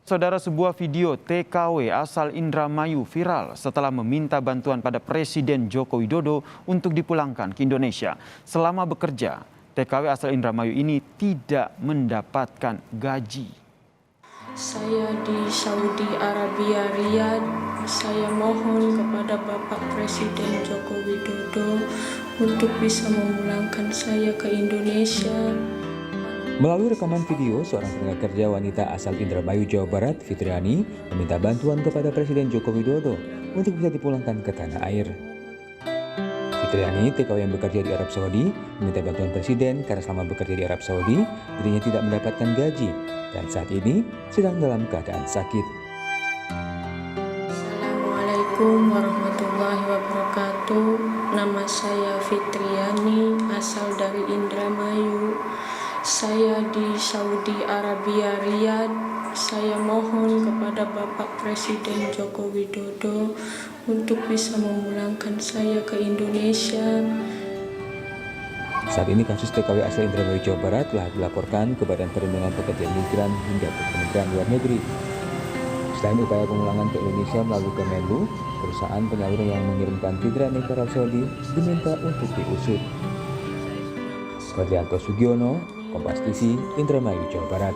Saudara, sebuah video TKW asal Indramayu viral setelah meminta bantuan pada Presiden Joko Widodo untuk dipulangkan ke Indonesia. Selama bekerja, TKW asal Indramayu ini tidak mendapatkan gaji. Saya di Saudi Arabia, Riyadh. Saya mohon kepada Bapak Presiden Joko Widodo untuk bisa memulangkan saya ke Indonesia. Melalui rekaman video, seorang tenaga kerja wanita asal Indramayu, Jawa Barat, Fitriani, meminta bantuan kepada Presiden Joko Widodo untuk bisa dipulangkan ke tanah air. Fitriani, TKW yang bekerja di Arab Saudi, meminta bantuan Presiden karena selama bekerja di Arab Saudi, dirinya tidak mendapatkan gaji dan saat ini sedang dalam keadaan sakit. Assalamualaikum warahmatullahi wabarakatuh. Nama saya Fitriani, asal dari Indramayu. Saya di Saudi Arabia, Riyadh. Saya mohon kepada Bapak Presiden Joko Widodo untuk bisa memulangkan saya ke Indonesia. Saat ini kasus TKW asal Indramayu, Jawa Barat telah dilaporkan ke Badan Perlindungan Pekerja Migran hingga ke Kementerian Luar Negeri. Selain upaya pemulangan ke Indonesia melalui Kemenlu, perusahaan penyalur yang mengirimkan Fitriani ke Arab Saudi diminta untuk diusut. Ferdianto Sugiono, Kompas TV, Indramayu, Jawa Barat.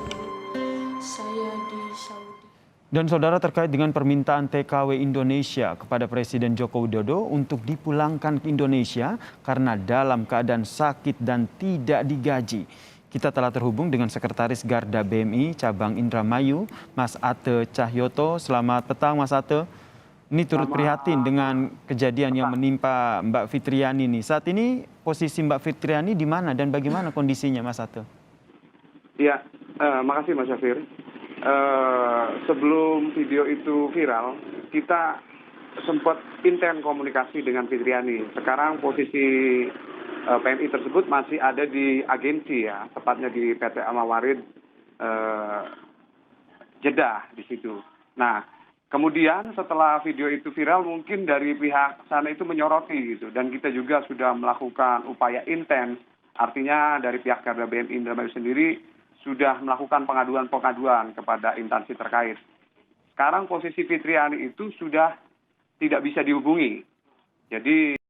Saya di Saudi. Dan saudara, terkait dengan permintaan TKW Indonesia kepada Presiden Joko Widodo untuk dipulangkan ke Indonesia karena dalam keadaan sakit dan tidak digaji. Kita telah terhubung dengan Sekretaris Garda BMI Cabang Indramayu, Mas Ate Cahyoto. Selamat petang, Mas Ate. Ini turut prihatin dengan kejadian yang menimpa Mbak Fitriani nih. Saat ini posisi Mbak Fitriani di mana dan bagaimana kondisinya, Mas Ate? Ya, makasih Mas Syafir. Sebelum video itu viral, kita sempat intens komunikasi dengan Fitriani. Sekarang posisi PMI tersebut masih ada di agensi ya, tepatnya di PT Amawarid Jeddah di situ. Nah, kemudian setelah video itu viral, mungkin dari pihak sana itu menyoroti gitu, dan kita juga sudah melakukan upaya intens. Artinya dari pihak Garda BMI Indramayu sendiri sudah melakukan pengaduan-pengaduan kepada instansi terkait. Sekarang posisi Fitriani itu sudah tidak bisa dihubungi. Jadi